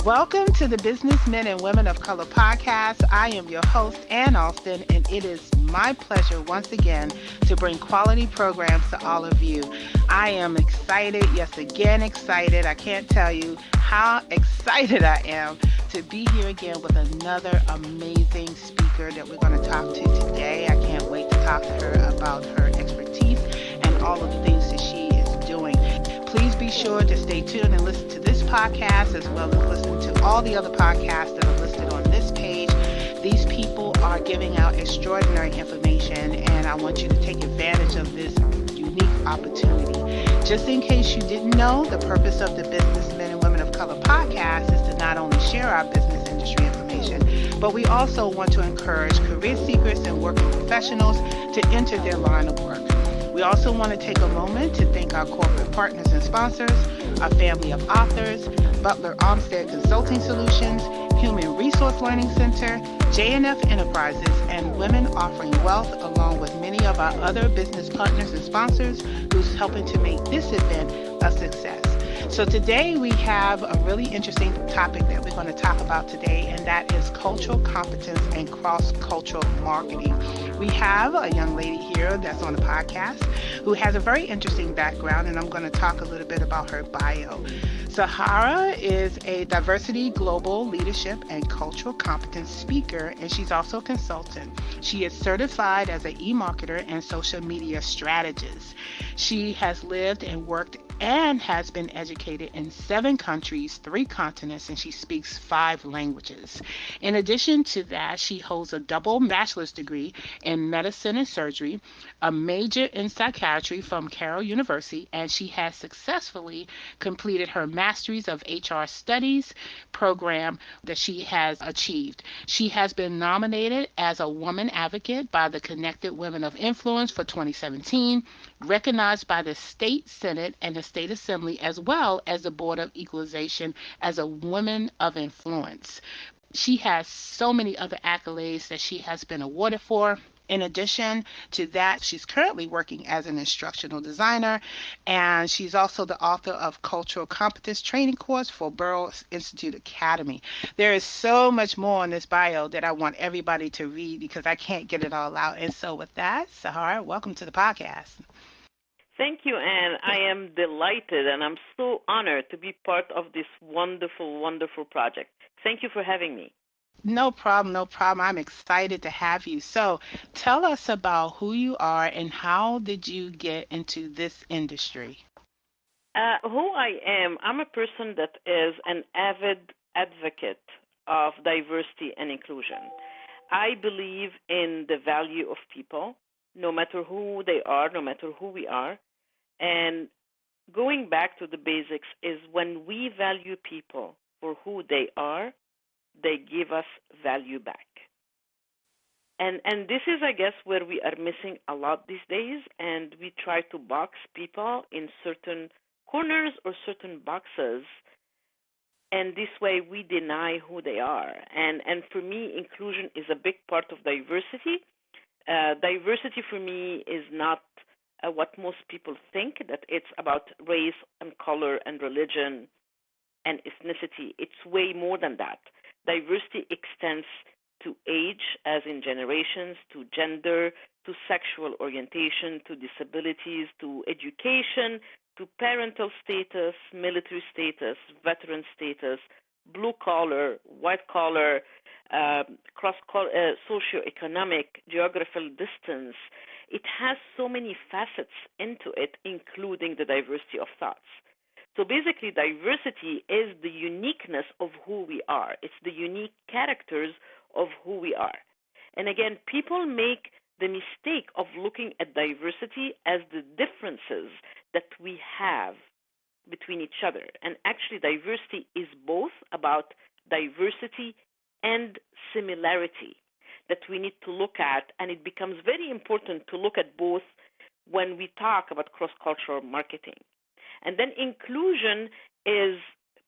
Welcome to the Businessmen and Women of Color podcast. I am your host, Ann Alston, and it is my pleasure once again to bring quality programs to all of you. I am excited, yes, again excited. I can't tell you how excited I am to be here again with another amazing speaker that we're going to talk to today. I can't wait to talk to her about her expertise and all of the things that she is doing. Please be sure to stay tuned and listen to this podcast as well as listen to all the other podcasts that are listed on this page. These people are giving out extraordinary information, and I want you to take advantage of this unique opportunity. Just in case you didn't know, the purpose of the Businessmen and Women of Color podcast is to not only share our business industry information, but we also want to encourage career seekers and working professionals to enter their line of work. We also want to take a moment to thank our corporate partners and sponsors, our family of authors, Butler Armstead Consulting Solutions, Human Resource Learning Center, J&F Enterprises, and Women Offering Wealth, along with many of our other business partners and sponsors who's helping to make this event a success. So today we have a really interesting topic that we're going to talk about today, and that is cultural competence and cross-cultural marketing. We have a young lady here that's on the podcast who has a very interesting background, and I'm going to talk a little bit about her bio. Sahara is a diversity, global leadership, and cultural competence speaker, and she's also a consultant. She is certified as an e-marketer and social media strategist. She has lived and worked and has been educated in 7 countries, 3 continents, and she speaks 5 languages. In addition to that, she holds a double bachelor's degree in medicine and surgery, a major in psychiatry from Carroll University, and she has successfully completed her Masteries of HR Studies program that she has achieved. She has been nominated as a woman advocate by the Connected Women of Influence for 2017, recognized by the State Senate and the State Assembly, as well as the Board of Equalization as a Woman of Influence. She has so many other accolades that she has been awarded for. In addition to that, she's currently working as an instructional designer, and she's also the author of Cultural Competence Training Course for Burroughs Institute Academy. There is so much more in this bio that I want everybody to read because I can't get it all out. And so with that, Sahar, welcome to the podcast. Thank you, Anne. I am delighted and I'm so honored to be part of this wonderful, wonderful project. Thank you for having me. No problem, no problem. I'm excited to have you. So, tell us about who you are and how did you get into this industry? Who I am, I'm a person that is an avid advocate of diversity and inclusion. I believe in the value of people, no matter who they are, no matter who we are. And going back to the basics is when we value people for who they are, they give us value back. And this is, I guess, where we are missing a lot these days, and we try to box people in certain corners or certain boxes, and this way we deny who they are. And for me, inclusion is a big part of diversity. Diversity for me is not what most people think, that it's about race and color and religion and ethnicity. It's way more than that. Diversity extends to age, as in generations, to gender, to sexual orientation, to disabilities, to education, to parental status, military status, veteran status, blue collar, white collar, cross socioeconomic, geographical distance. It has so many facets into it, including the diversity of thoughts. So basically, diversity is the uniqueness of who we are. It's the unique characters of who we are. And again, people make the mistake of looking at diversity as the differences that we have between each other. And actually, diversity is both about diversity and similarity that we need to look at. And it becomes very important to look at both when we talk about cross-cultural marketing. And then inclusion is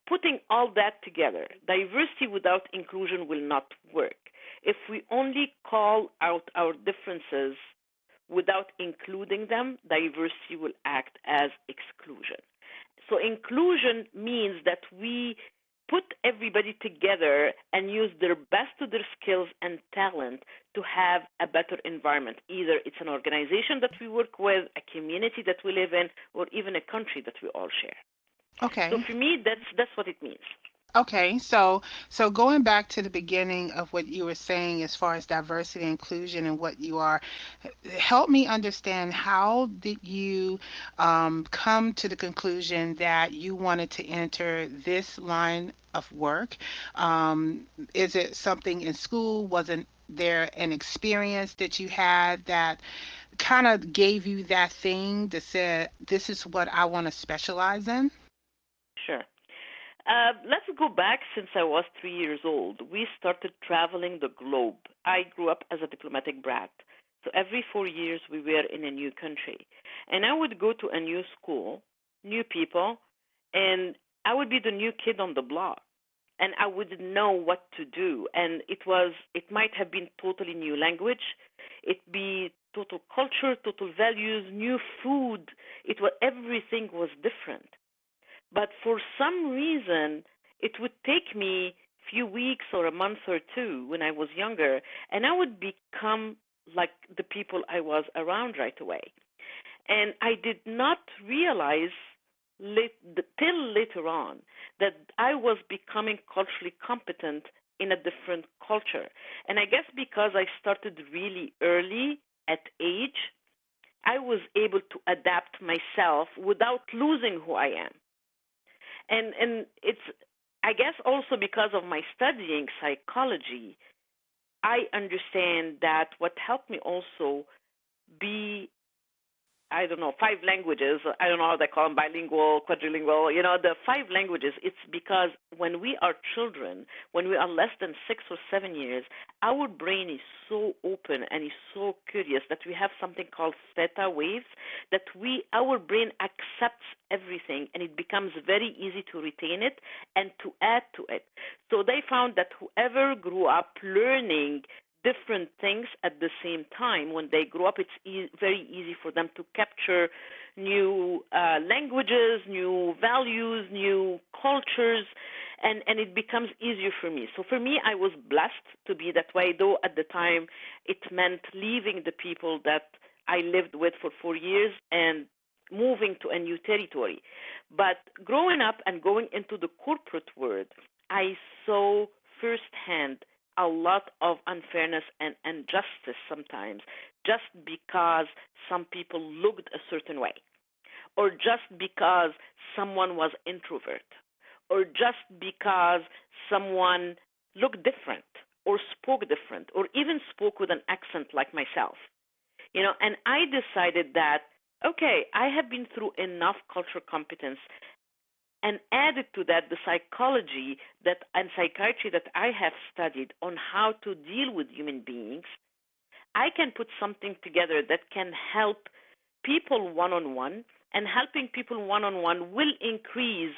putting all that together. Diversity without inclusion will not work. If we only call out our differences without including them, diversity will act as exclusion. So inclusion means that we put everybody together and use their best of their skills and talent to have a better environment. Either it's an organization that we work with, a community that we live in, or even a country that we all share. So Okay. for me, that's what it means. Okay, so going back to the beginning of what you were saying as far as diversity and inclusion and what you are, help me understand how did you come to the conclusion that you wanted to enter this line of work? Is it something in school? Wasn't there an experience that you had that kind of gave you that thing that said, this is what I want to specialize in? Sure. Let's go back since I was 3 years old. We started traveling the globe. I grew up as a diplomatic brat. So every 4 years we were in a new country. And I would go to a new school, new people, and I would be the new kid on the block. And I wouldn't know what to do. And it might have been totally new language. It be total culture, total values, new food. Everything was different. But for some reason, it would take me a few weeks or a month or two when I was younger, and I would become like the people I was around right away. And I did not realize till later on that I was becoming culturally competent in a different culture. And I guess because I started really early at age, I was able to adapt myself without losing who I am. And it's, I guess, also because of my studying psychology, I understand that what helped me also be, I don't know, five languages. I don't know how they call them, bilingual, quadrilingual, the five languages. It's because when we are children, when we are less than 6 or 7 years, our brain is so open and is so curious that we have something called theta waves, that our brain accepts everything, and it becomes very easy to retain it and to add to it. So they found that whoever grew up learning different things at the same time, when they grow up, it's very easy for them to capture new languages, new values, new cultures, and it becomes easier for me. So for me, I was blessed to be that way, though at the time it meant leaving the people that I lived with for 4 years and moving to a new territory. But growing up and going into the corporate world, I saw firsthand a lot of unfairness and injustice sometimes, just because some people looked a certain way, or just because someone was introvert, or just because someone looked different, or spoke different, or even spoke with an accent like myself. And I decided that, okay, I have been through enough cultural competence, and added to that the psychology that and psychiatry that I have studied on how to deal with human beings. I can put something together that can help people one on one, and helping people one on one will increase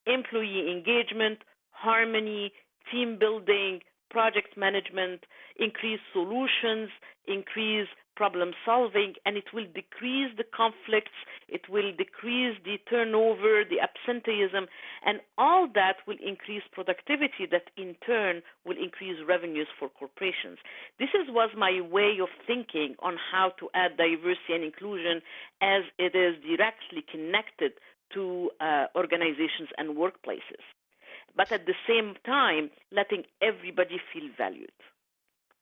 employee engagement, harmony, team building, project management, increase solutions, increase problem solving, and it will decrease the conflicts, it will decrease the turnover, the absenteeism, and all that will increase productivity, that in turn will increase revenues for corporations. Was my way of thinking on how to add diversity and inclusion, as it is directly connected to organizations and workplaces, but at the same time, letting everybody feel valued.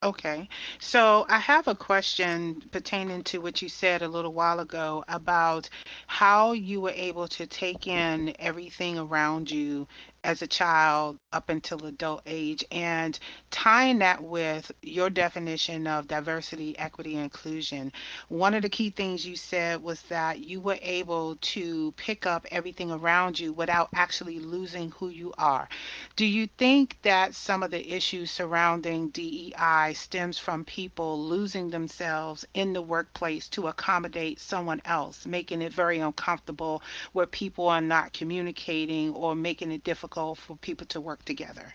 Okay. So I have a question pertaining to what you said a little while ago about how you were able to take in everything around you as a child up until adult age, and tying that with your definition of diversity, equity, and inclusion. One of the key things you said was that you were able to pick up everything around you without actually losing who you are. Do you think that some of the issues surrounding DEI stems from people losing themselves in the workplace to accommodate someone else, making it very uncomfortable where people are not communicating or making it difficult for people to work together?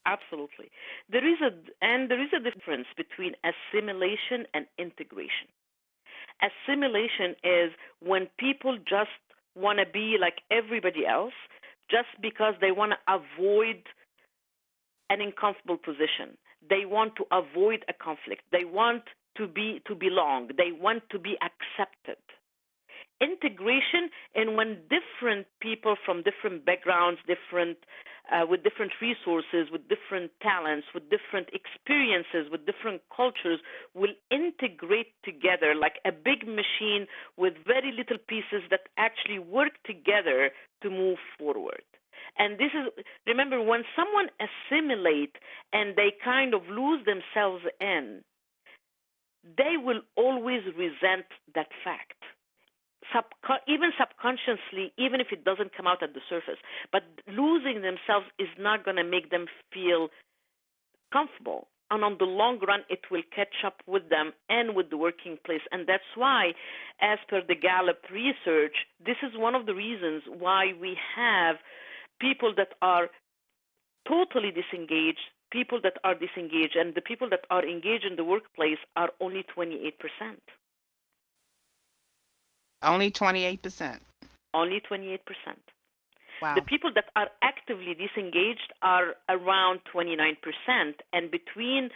Absolutely. There is a difference between assimilation and integration. Assimilation is when people just want to be like everybody else just because they want to avoid an uncomfortable position. They want to avoid a conflict. They want to belong. They want to be accepted. Integration, and when different people from different backgrounds, different with different resources, with different talents, with different experiences, with different cultures, will integrate together like a big machine with very little pieces that actually work together to move forward. And this is, remember, when someone assimilate and they kind of lose themselves in, they will always resent that fact. Even subconsciously, even if it doesn't come out at the surface. But losing themselves is not going to make them feel comfortable. And on the long run, it will catch up with them and with the working place. And that's why, as per the Gallup research, this is one of the reasons why we have people that are totally disengaged, people that are disengaged, and the people that are engaged in the workplace are only 28%. Only 28%. Only 28%. The Wow. people that are actively disengaged are around 29%, and between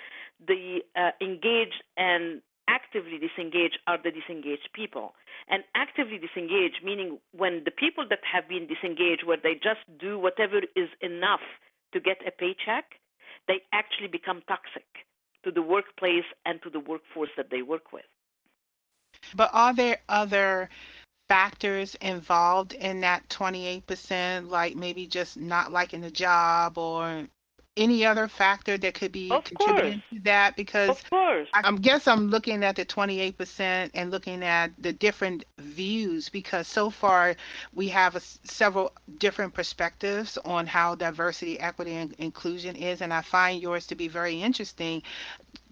the engaged and actively disengaged are the disengaged people. And actively disengaged, meaning when the people that have been disengaged, where they just do whatever is enough to get a paycheck, they actually become toxic to the workplace and to the workforce that they work with. But are there other factors involved in that 28%, like maybe just not liking the job or any other factor that could be Of course, contributing to that? of Because course. I guess I'm looking at the 28% and looking at the different views because so far we have several different perspectives on how diversity, equity, and inclusion is, and I find yours to be very interesting,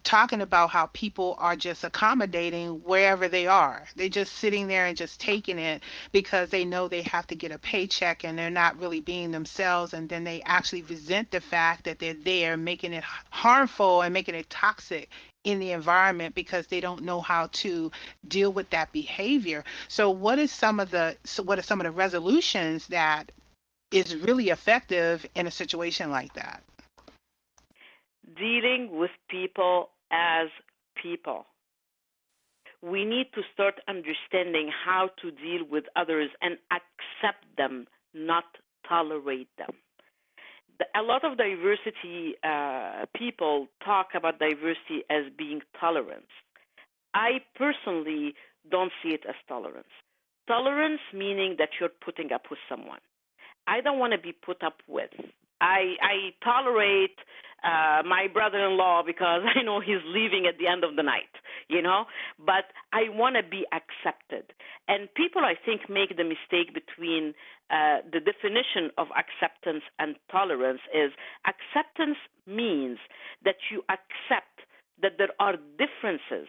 talking about how people are just accommodating wherever they are. They're just sitting there and just taking it because they know they have to get a paycheck and they're not really being themselves. And then they actually resent the fact that they're there, making it harmful and making it toxic in the environment because they don't know how to deal with that behavior. So what are some of the resolutions that is really effective in a situation like that? Dealing with people as people. We need to start understanding how to deal with others and accept them, not tolerate them. A lot of diversity people talk about diversity as being tolerance. I personally don't see it as tolerance. Tolerance meaning that you're putting up with someone. I don't want to be put up with. I tolerate my brother-in-law because I know he's leaving at the end of the night, you know. But I want to be accepted. And people, I think, make the mistake between the definition of acceptance and tolerance. Is acceptance means that you accept that there are differences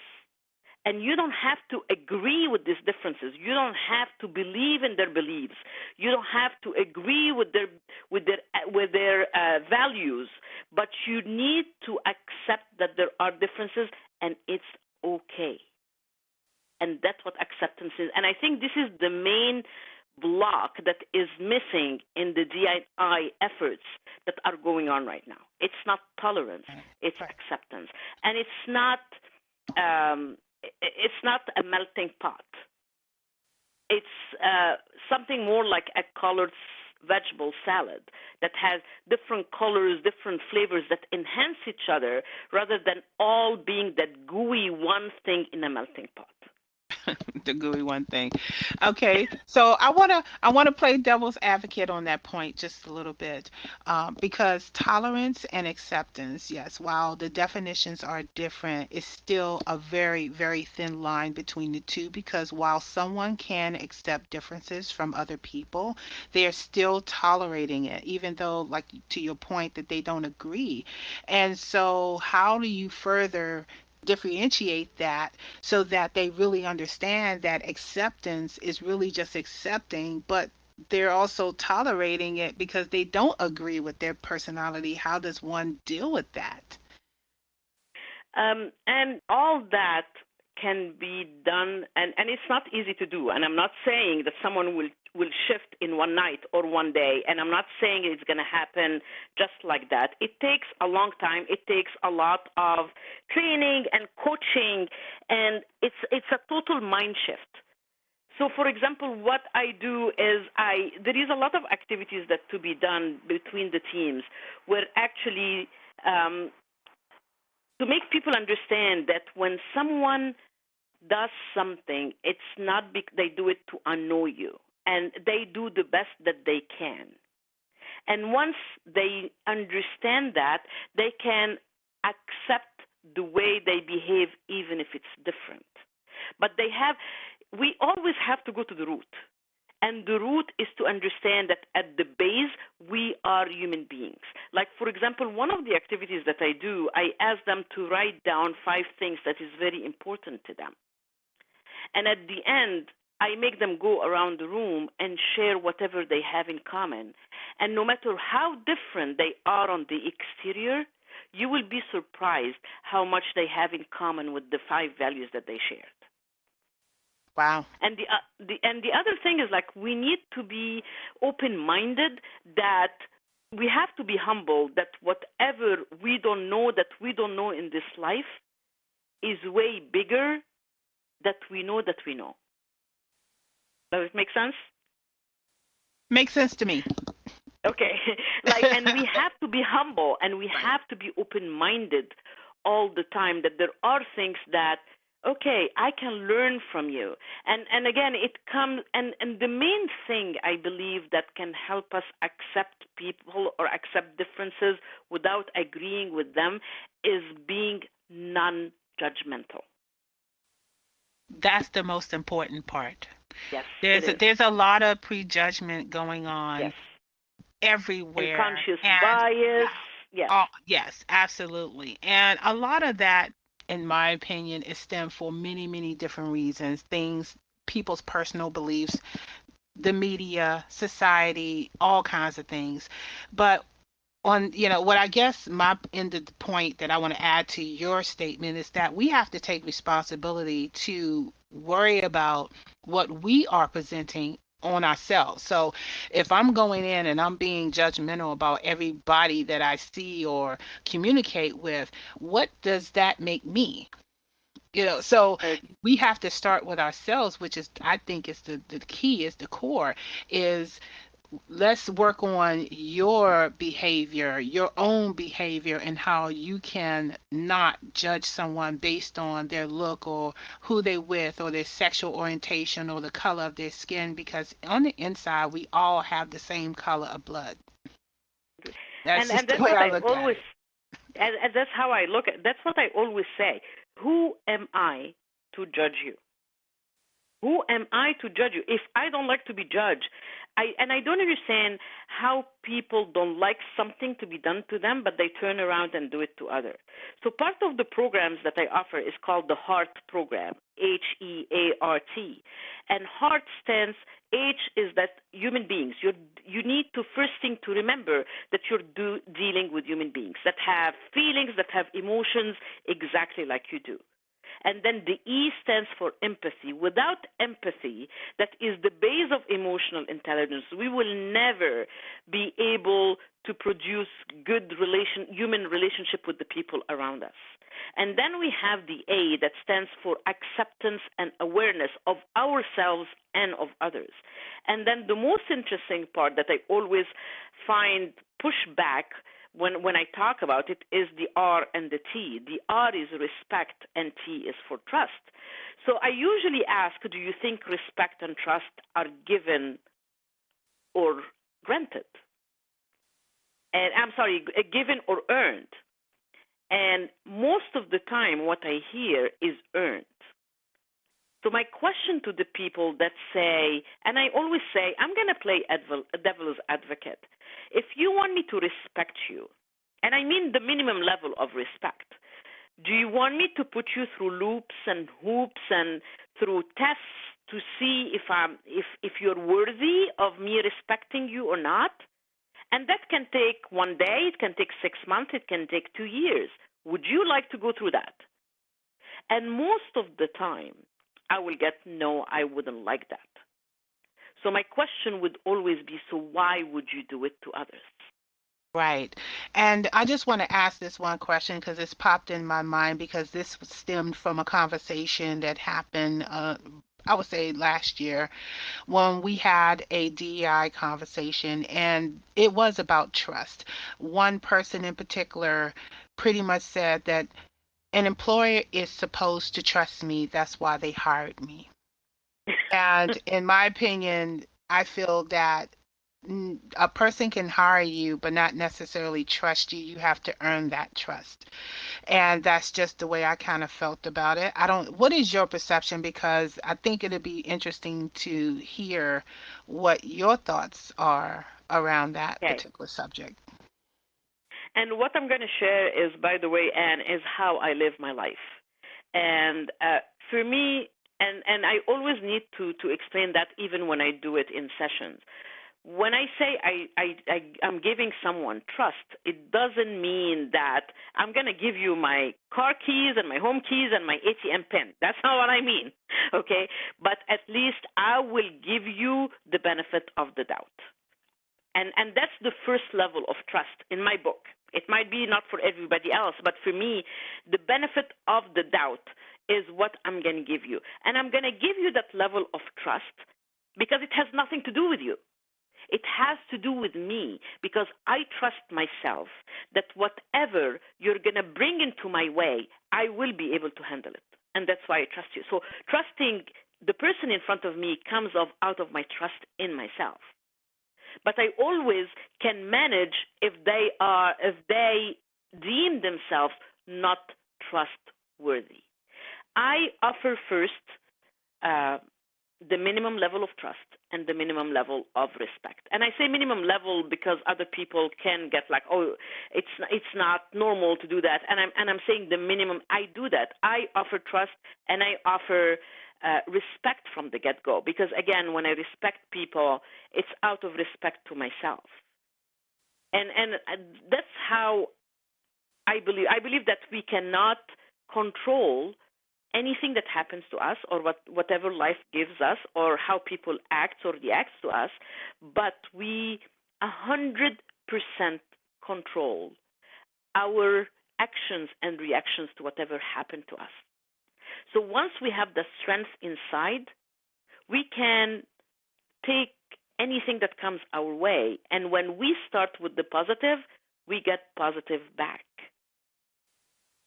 and you don't have to agree with these differences. You don't have to believe in their beliefs. You don't have to agree with their values. But you need to accept that there are differences, and it's okay. And that's what acceptance is. And I think this is the main block that is missing in the DI efforts that are going on right now. It's not tolerance; it's acceptance, and um, it's not a melting pot. It's something more like a colored vegetable salad that has different colors, different flavors that enhance each other rather than all being that gooey one thing in a melting pot. The gooey one thing. Okay, so I wanna play devil's advocate on that point just a little bit, because tolerance and acceptance, yes, while the definitions are different, it's still a very very thin line between the two. Because while someone can accept differences from other people, they are still tolerating it, even though, like to your point, that they don't agree. And so, how do you further differentiate that so that they really understand that acceptance is really just accepting, but they're also tolerating it because they don't agree with their personality? How does one deal with that? And all that can be done, and it's not easy to do. And I'm not saying that someone will shift in one night or one day, and I'm not saying it's going to happen just like that. It takes a long time. It takes a lot of training and coaching, and it's a total mind shift. So, for example, what I do is there is a lot of activities that to be done between the teams, where actually to make people understand that when someone does something, it's not they do it to annoy you, and they do the best that they can. And once they understand that, they can accept the way they behave, even if it's different. But we always have to go to the root. And the root is to understand that at the base, we are human beings. Like, for example, one of the activities that I do, I ask them to write down 5 things that is very important to them. And at the end, I make them go around the room and share whatever they have in common. And no matter how different they are on the exterior, you will be surprised how much they have in common with the 5 values that they shared. Wow. And the other thing is, like, we need to be open-minded, that we have to be humble, that whatever we don't know in this life is way bigger that we know that we know. Does it make sense? Makes sense to me. Okay. And we have to be humble, and we have to be open-minded all the time, that there are things that, okay, I can learn from you. And again, it comes, and the main thing I believe that can help us accept people or accept differences without agreeing with them is being non-judgmental. That's the most important part. Yes, There's a lot of prejudgment going on. Yes. Everywhere. Unconscious bias. Yes. Yes, absolutely. And a lot of that, in my opinion, is stemmed for many, many different reasons. Things, people's personal beliefs, the media, society, all kinds of things. But what I guess my end of the point that I want to add to your statement is that we have to take responsibility to worry about what we are presenting on ourselves. So if I'm going in and I'm being judgmental about everybody that I see or communicate with, what does that make me? So we have to start with ourselves, which is, I think, is the key, is the core, is let's work on your behavior, your own behavior, and how you can not judge someone based on their look or who they're with or their sexual orientation or the color of their skin, because on the inside we all have the same color of blood. That's and the that's way what I I look always at it. and that's how I look at. That's what I always say. Who am I to judge you? Who am I to judge you? If I don't like to be judged, I don't understand how people don't like something to be done to them, but they turn around and do it to others. So part of the programs that I offer is called the HEART program, HEART. And HEART stands, H is that human beings. You need to first thing to remember that you're dealing with human beings that have feelings, that have emotions exactly like you do. And then the E stands for empathy. Without empathy, that is the base of emotional intelligence, we will never be able to produce good human relationship with the people around us. And then we have the A that stands for acceptance and awareness of ourselves and of others. And then the most interesting part that I always find pushback when I talk about it is the R and the T. The R is respect and T is for trust. So I usually ask, do you think respect and trust are given or granted? And I'm sorry, given or earned? And most of the time what I hear is earned. So my question to the people that say, and I always say, I'm going to play devil's advocate. If you want me to respect you, and I mean the minimum level of respect, do you want me to put you through loops and hoops and through tests to see if you're worthy of me respecting you or not? And that can take one day, it can take 6 months, it can take 2 years. Would you like to go through that? And most of the time, I will get, no, I wouldn't like that. So my question would always be, so why would you do it to others? Right. And I just want to ask this one question because it's popped in my mind because this stemmed from a conversation that happened, I would say last year, when we had a DEI conversation, and it was about trust. One person in particular pretty much said that an employer is supposed to trust me. That's why they hired me. And in my opinion, I feel that a person can hire you, but not necessarily trust you. You have to earn that trust. And that's just the way I kind of felt about it. I don't, what is your perception? Because I think it'd be interesting to hear what your thoughts are around that Okay. particular subject. And what I'm going to share is, by the way, Anne, is how I live my life. And for me, and I always need to explain that even when I do it in sessions. When I say I'm giving someone trust, it doesn't mean that I'm going to give you my car keys and my home keys and my ATM pin. That's not what I mean. Okay? But at least I will give you the benefit of the doubt. And that's the first level of trust in my book. It might be not for everybody else, but for me, the benefit of the doubt is what I'm going to give you. And I'm going to give you that level of trust because it has nothing to do with you. It has to do with me because I trust myself that whatever you're going to bring into my way, I will be able to handle it. And that's why I trust you. So trusting the person in front of me comes out of my trust in myself. But I always can manage if they deem themselves not trustworthy. I offer first uh, the minimum level of trust and the minimum level of respect. And I say minimum level because other people can get like, oh, it's not normal to do that. And I'm saying the minimum. I do that. I offer trust and I offer respect from the get-go because again, when I respect people, it's out of respect to myself. And that's how I believe. I believe that we cannot control anything that happens to us or whatever life gives us or how people act or react to us, but we 100% control our actions and reactions to whatever happened to us. So once we have the strength inside, we can take anything that comes our way. And when we start with the positive, we get positive back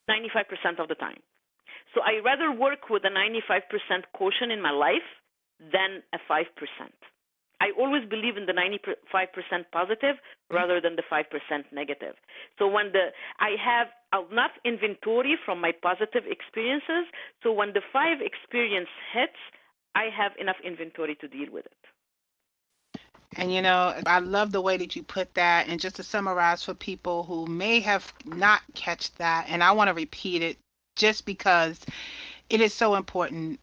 95% of the time. So I rather work with a 95% caution in my life than a 5%. I always believe in the 95% positive rather than the 5% negative. So I have enough inventory from my positive experiences, so when the 5 experience hits, I have enough inventory to deal with it. And I love the way that you put that. And just to summarize for people who may have not catch that, and I want to repeat it just because it is so important.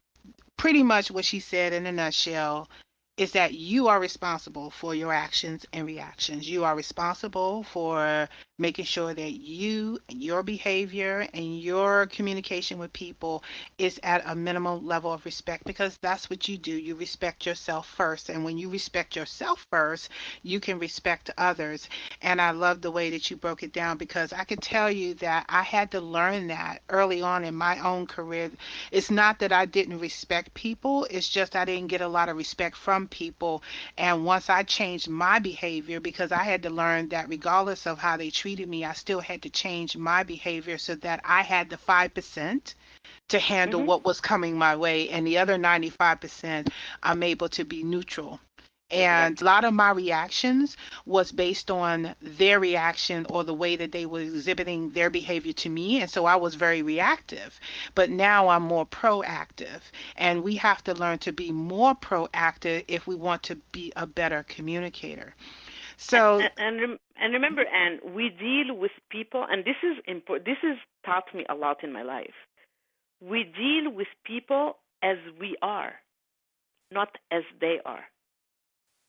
Pretty much what she said in a nutshell is that you are responsible for your actions and reactions. You are responsible for making sure that your behavior, and your communication with people is at a minimum level of respect because that's what you do. You respect yourself first. And when you respect yourself first, you can respect others. And I love the way that you broke it down because I can tell you that I had to learn that early on in my own career. It's not that I didn't respect people, it's just I didn't get a lot of respect from people. And once I changed my behavior, because I had to learn that regardless of how they treated me, I still had to change my behavior so that I had the 5% to handle Mhm. what was coming my way, and the other 95% I'm able to be neutral. And a Exactly. lot of my reactions was based on their reaction or the way that they were exhibiting their behavior to me. And so I was very reactive. But now I'm more proactive. And we have to learn to be more proactive if we want to be a better communicator. So, And remember, Anne, we deal with people, and this is important. This has taught me a lot in my life. We deal with people as we are, not as they are.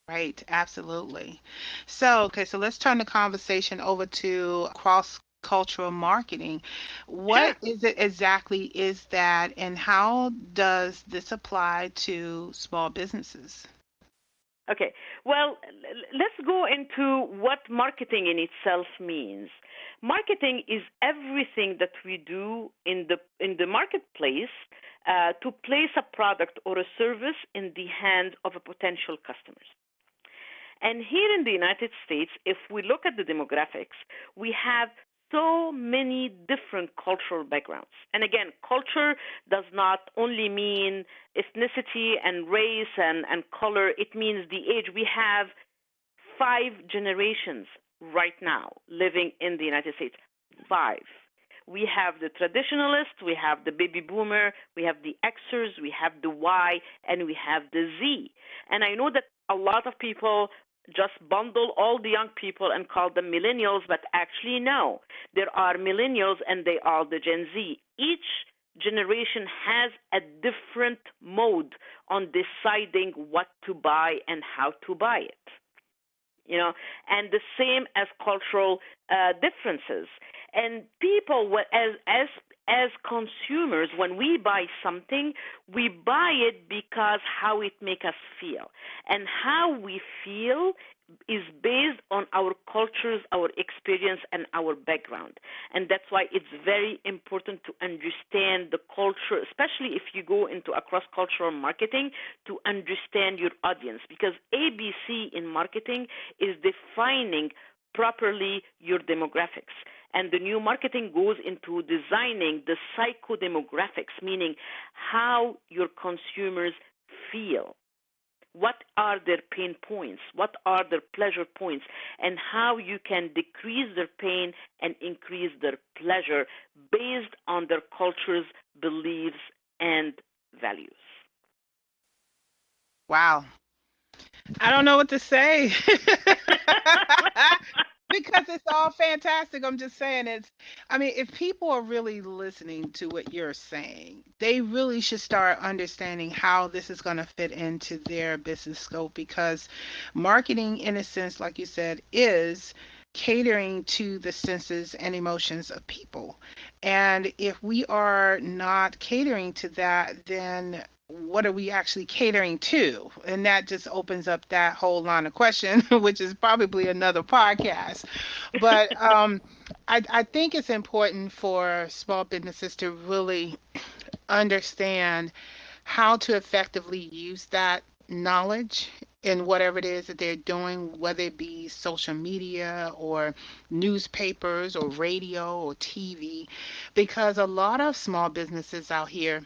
right, absolutely. So, okay, so let's turn the conversation over to cross cultural marketing. What Sure. is it exactly is that, and how does this apply to small businesses? Okay. Well, let's go into what marketing in itself means. Marketing is everything that we do in the marketplace to place a product or a service in the hands of a potential customers. And here in the United States, if we look at the demographics, we have so many different cultural backgrounds. And again, culture does not only mean ethnicity and race and color, it means the age. We have 5 generations right now living in the United States. Five. We have the traditionalists, we have the baby boomer, we have the Xers, we have the Y, and we have the Z. And I know that a lot of people just bundle all the young people and call them millennials, but actually, no. There are millennials and they are the Gen Z. Each generation has a different mode on deciding what to buy and how to buy it, and the same as cultural differences. And people, as consumers, when we buy something, we buy it because how it makes us feel, and how we feel is based on our cultures, our experience, and our background. And that's why it's very important to understand the culture, especially if you go into a cross-cultural marketing, to understand your audience. Because ABC in marketing is defining properly your demographics. And the new marketing goes into designing the psychodemographics, meaning how your consumers feel. What are their pain points? What are their pleasure points? And how you can decrease their pain and increase their pleasure based on their cultures, beliefs, and values. Wow. I don't know what to say. Because it's all fantastic. I'm just saying I mean, if people are really listening to what you're saying, they really should start understanding how this is going to fit into their business scope, because marketing, in a sense, like you said, is catering to the senses and emotions of people. And if we are not catering to that, then what are we actually catering to? And that just opens up that whole line of question, which is probably another podcast. But I think it's important for small businesses to really understand how to effectively use that knowledge in whatever it is that they're doing, whether it be social media or newspapers or radio or TV, because a lot of small businesses out here,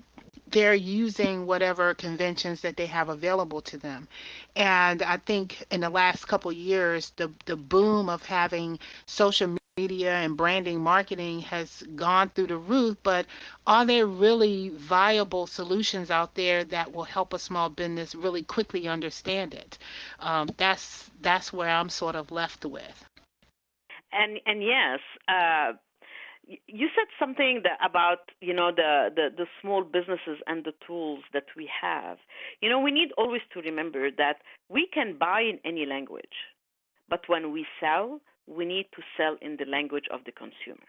they're using whatever conventions that they have available to them. And I think in the last couple years, the boom of having social media and branding marketing has gone through the roof, but are there really viable solutions out there that will help a small business really quickly understand it? That's where I'm sort of left with. And yes, you said something about the small businesses and the tools that we have. We need always to remember that we can buy in any language, but when we sell, we need to sell in the language of the consumer.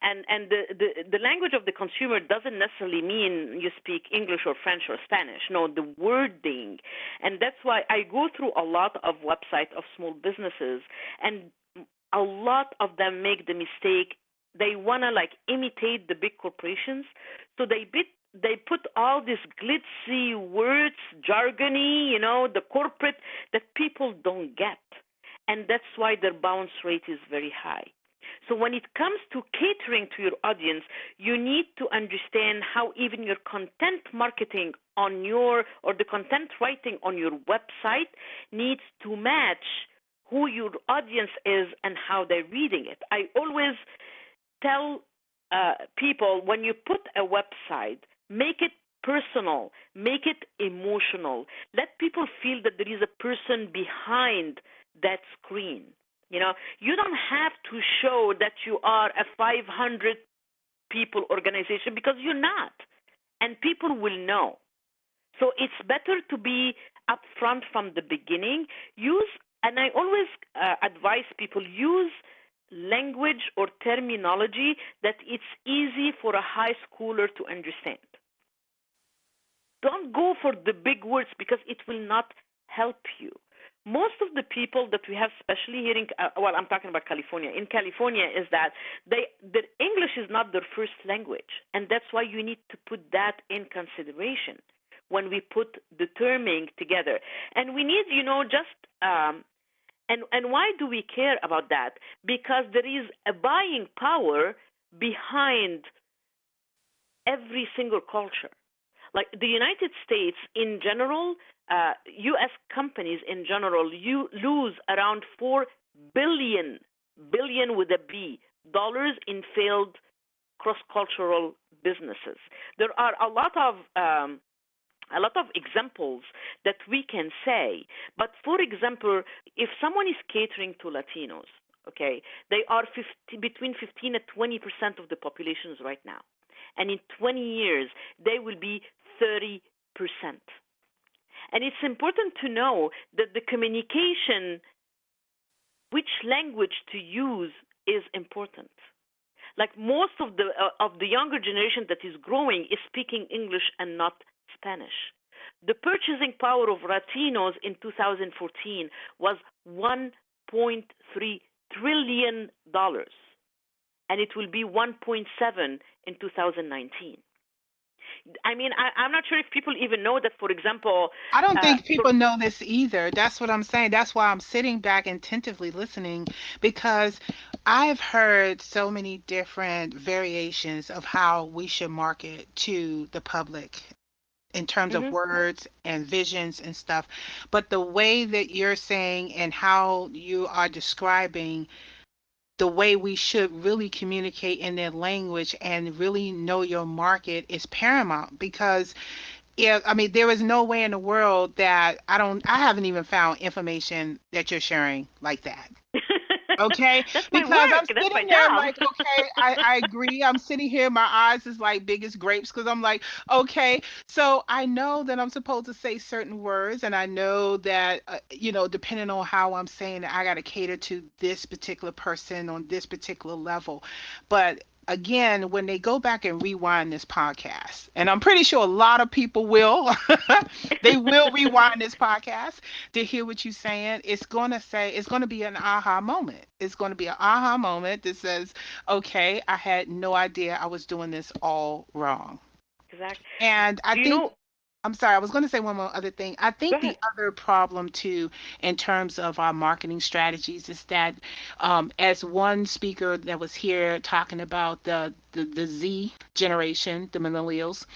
And the language of the consumer doesn't necessarily mean you speak English or French or Spanish. No, the wording. And that's why I go through a lot of websites of small businesses, and a lot of them make the mistake. They want to like imitate the big corporations, so they put all these glitzy words, jargony, the corporate, that people don't get. And that's why their bounce rate is very high. So when it comes to catering to your audience, you need to understand how even your content marketing on your, or the content writing on your website, needs to match who your audience is and how they're reading it. I always tell people, when you put a website, make it personal, make it emotional. Let people feel that there is a person behind that screen. You don't have to show that you are a 500 people organization, because you're not, and people will know. So it's better to be upfront from the beginning. And I always advise people, use language or terminology that it's easy for a high schooler to understand. Don't go for the big words because it will not help you. Most of the people that we have, especially here in, well, I'm talking about California. In California, is that their English is not their first language, and that's why you need to put that in consideration when we put the terming together. And we need, just and why do we care about that? Because there is a buying power behind every single culture. Like the United States in general, U.S. companies in general, you lose around 4 billion with a B, dollars in failed cross-cultural businesses. There are a lot of examples that we can say. But for example, if someone is catering to Latinos, okay, they are between 15 and 20% of the populations right now. And in 20 years, they will be 30%. And it's important to know that the communication, which language to use, is important. Like most of the younger generation that is growing is speaking English and not Spanish. The purchasing power of Latinos in 2014 was $1.3 trillion, and it will be 1.7 in 2019. I mean, I'm not sure if people even know that, for example, I don't think for, people know this either. That's what I'm saying. That's why I'm sitting back attentively listening, because I've heard so many different variations of how we should market to the public in terms of mhm, words and visions and stuff. But the way that you're saying and how you are describing the way we should really communicate in their language and really know your market is paramount, because yeah, I mean, there is no way in the world that I haven't even found information that you're sharing like that. Okay, that's my because I'm work. That's my sitting there job. like, okay, I agree. I'm sitting here, my eyes is like big as grapes, because I'm like, okay, so I know that I'm supposed to say certain words, and I know that, depending on how I'm saying it, I got to cater to this particular person on this particular level. But again, when they go back and rewind this podcast, and I'm pretty sure a lot of people will, they will rewind this podcast to hear what you're saying. It's going to be an aha moment. It's going to be an aha moment that says, okay, I had no idea I was doing this all wrong. Exactly. And I Do you think, know? I'm sorry, I was going to say one more other thing. I Go think ahead. the other problem too, in terms of our marketing strategies, is that, as one speaker that was here talking about the Z generation, the millennials,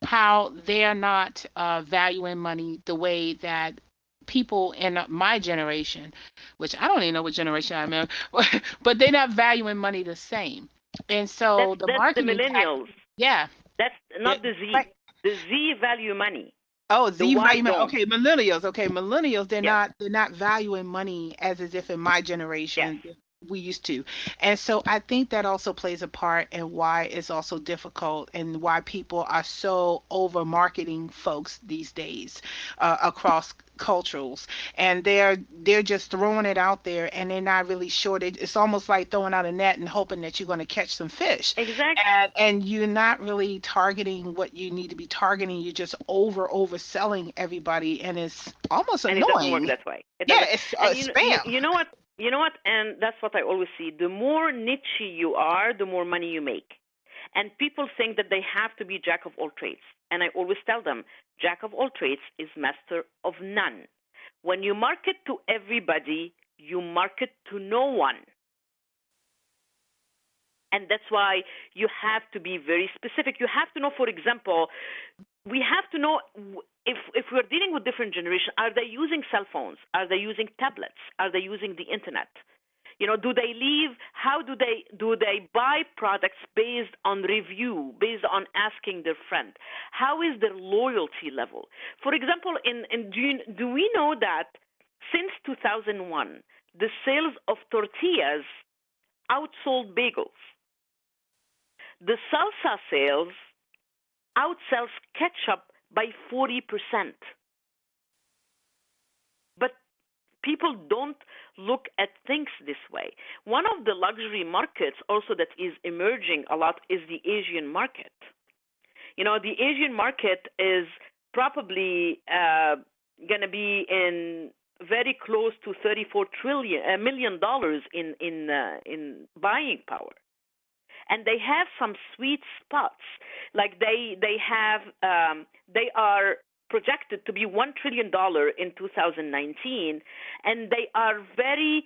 how they're not valuing money the way that people in my generation, which I don't even know what generation I'm in, but they're not valuing money the same. And That's so the that's the marketing millennials. yeah, That's yeah, not the Z. right. The Z value money. Oh, The Z Y value. don't. Okay, millennials. Okay, millennials. Yes. They're not valuing money as if in my Yes. generation we used to, and so I think that also plays a part in why it's also difficult and why people are so over marketing folks these days, across cultures, and they're just throwing it out there, and they're not really sure. It's almost like throwing out a net and hoping that you're going to catch some fish, Exact. and you're not really targeting what you need to be targeting. You're just overselling everybody, and it's almost And it doesn't work annoying. that way. It Yeah, doesn't. it's And spam. you know what? You know what? And that's what I always see. The more niche you are, the more money you make. And people think that they have to be jack of all trades. And I always tell them, jack of all trades is master of none. When you market to everybody, you market to no one. And that's why you have to be very specific. You have to know, for example, we have to know if we're dealing with different generations, are they using cell phones? Are they using tablets? Are they using the internet? Do they leave? How do they buy products based on review, based on asking their friend? How is their loyalty level? For example, do we know that since 2001, the sales of tortillas outsold bagels? The salsa sales outsells ketchup by 40%. But people don't look at things this way. One of the luxury markets also that is emerging a lot is the Asian market. The Asian market is probably going to be in very close to $34 million in buying power, and they have some sweet spots. Like they are projected to be $1 trillion in 2019, and they are very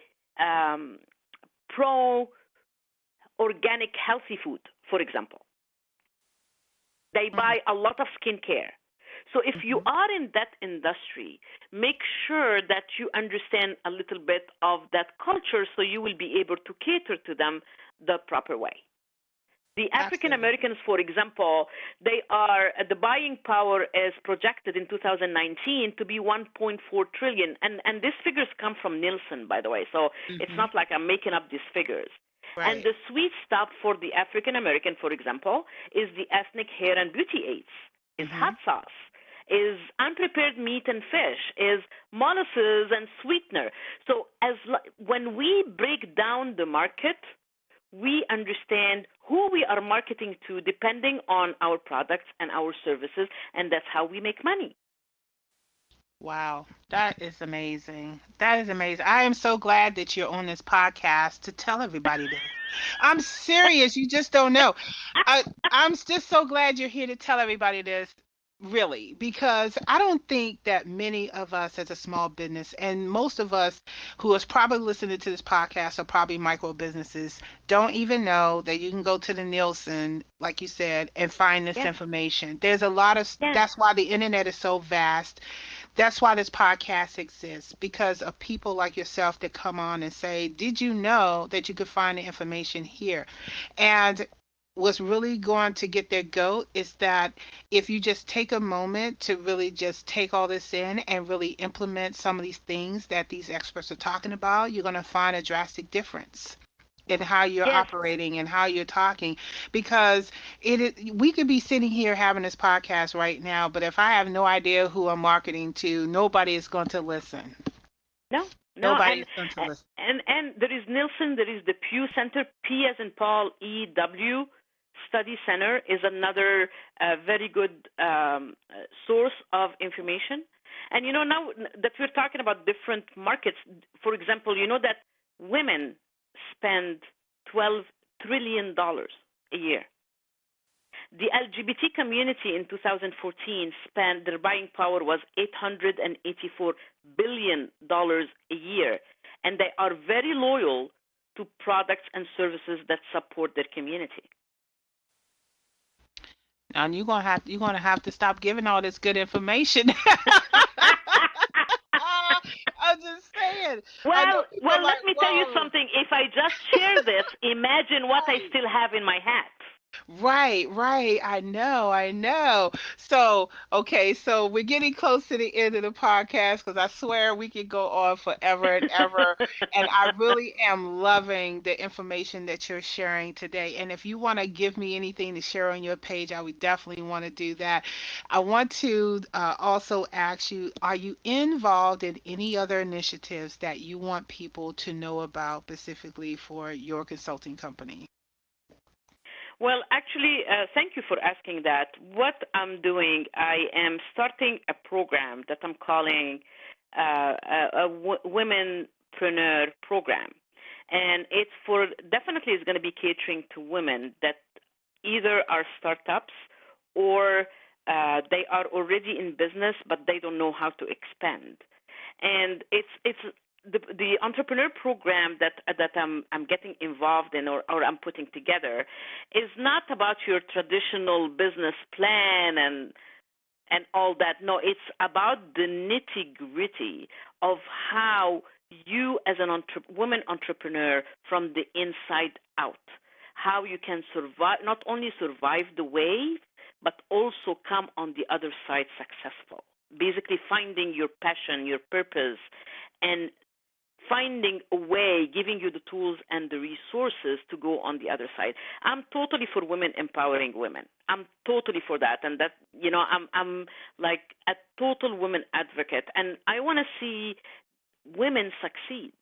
pro organic healthy food, for example. They buy a lot of skincare. So if you are in that industry, make sure that you understand a little bit of that culture so you will be able to cater to them the proper way. The African Americans, for example, the buying power is projected in 2019 to be 1.4 trillion, and these figures come from Nielsen, by the way. So it's not like I'm making up these figures. Right. And the sweet stuff for the African American, for example, is the ethnic hair and beauty aids, is hot sauce, is unprepared meat and fish, is molasses and sweetener. So when we break down the market, we understand who we are marketing to depending on our products and our services, and that's how we make money. Wow, that is amazing. That is amazing. I am so glad that you're on this podcast to tell everybody this. I'm serious. You just don't know. I'm just so glad you're here to tell everybody this, really, because I don't think that many of us as a small business, and most of us who is probably listening to this podcast are probably micro businesses, don't even know that you can go to the Nielsen, like you said, and find this Yeah. information. There's a lot of, Yeah. that's why the internet is so vast. That's why this podcast exists, because of people like yourself that come on and say, did you know that you could find the information here? And what's really going to get their goat is that if you just take a moment to really just take all this in and really implement some of these things that these experts are talking about, you're going to find a drastic difference in how you're Yes. operating and how you're talking, because we could be sitting here having this podcast right now, but if I have no idea who I'm marketing to, nobody is going to listen. No, Nobody is going to listen. And there is Nielsen, there is the Pew Center, P as in Paul, EW Study Center is another very good source of information. And now that we're talking about different markets, for example, that women spend $12 trillion a year. The LGBT community in 2014 spent, their buying power was $884 billion a year, and they are very loyal to products and services that support their community. And you're gonna have to stop giving all this good information. I'm just saying. Well, let me tell you something. If I just share this, imagine what I still have in my hat. Right. I know. So, okay, so we're getting close to the end of the podcast because I swear we could go on forever and ever. And I really am loving the information that you're sharing today. And if you want to give me anything to share on your page, I would definitely want to do that. I want to also ask you, are you involved in any other initiatives that you want people to know about specifically for your consulting company? Well, actually, thank you for asking that. What I'm doing, I am starting a program that I'm calling a Womenpreneur program. And definitely is going to be catering to women that either are startups or they are already in business, but they don't know how to expand. And it's the entrepreneur program that I'm getting involved in or I'm putting together is not about your traditional business plan and all that. No, it's about the nitty-gritty of how you as an woman entrepreneur from the inside out, how you can survive, not only survive the wave, but also come on the other side successful. Basically finding your passion, your purpose, and finding a way, giving you the tools and the resources to go on the other side. I'm totally for women empowering women. I'm totally for that, and that I'm like a total woman advocate, and I want to see women succeed.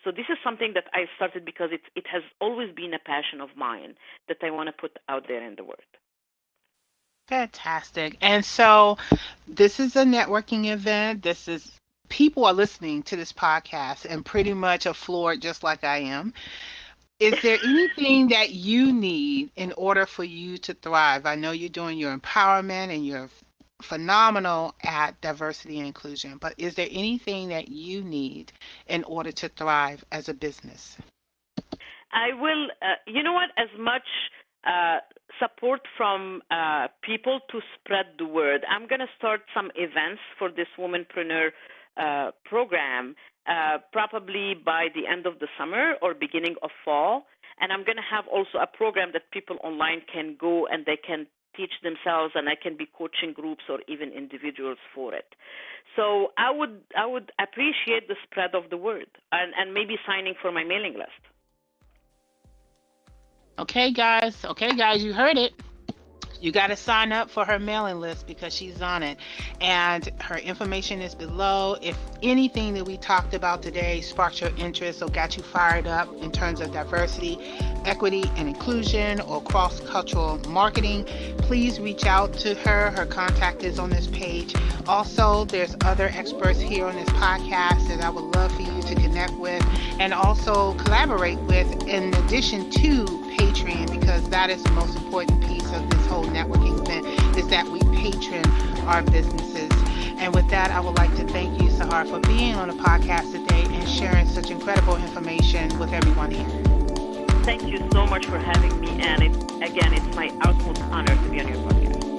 So this is something that I started because it has always been a passion of mine that I want to put out there in the world. Fantastic. And so this is a networking event. This is people are listening to this podcast and pretty much are floored just like I am. Is there anything that you need in order for you to thrive? I know you're doing your empowerment and you're phenomenal at diversity and inclusion, but is there anything that you need in order to thrive as a business? I will, you know what, as much uh, support from people to spread the word. I'm going to start some events for this womanpreneur program probably by the end of the summer or beginning of fall. And I'm going to have also a program that people online can go and they can teach themselves, and I can be coaching groups or even individuals for it. So I would appreciate the spread of the word and maybe signing for my mailing list. Okay, guys, you heard it. You got to sign up for her mailing list because she's on it. And her information is below. If anything that we talked about today sparked your interest or got you fired up in terms of diversity, equity, and inclusion or cross cultural marketing, please reach out to her. Her contact is on this page. Also, there's other experts here on this podcast that I would love for you to connect with and also collaborate with in addition to Patreon, because that is the most important piece of this whole networking event, is that we patron our businesses. And with that, I would like to thank you, Sahar, for being on the podcast today and sharing such incredible information with everyone here. Thank you so much for having me, and again, it's my utmost honor to be on your podcast.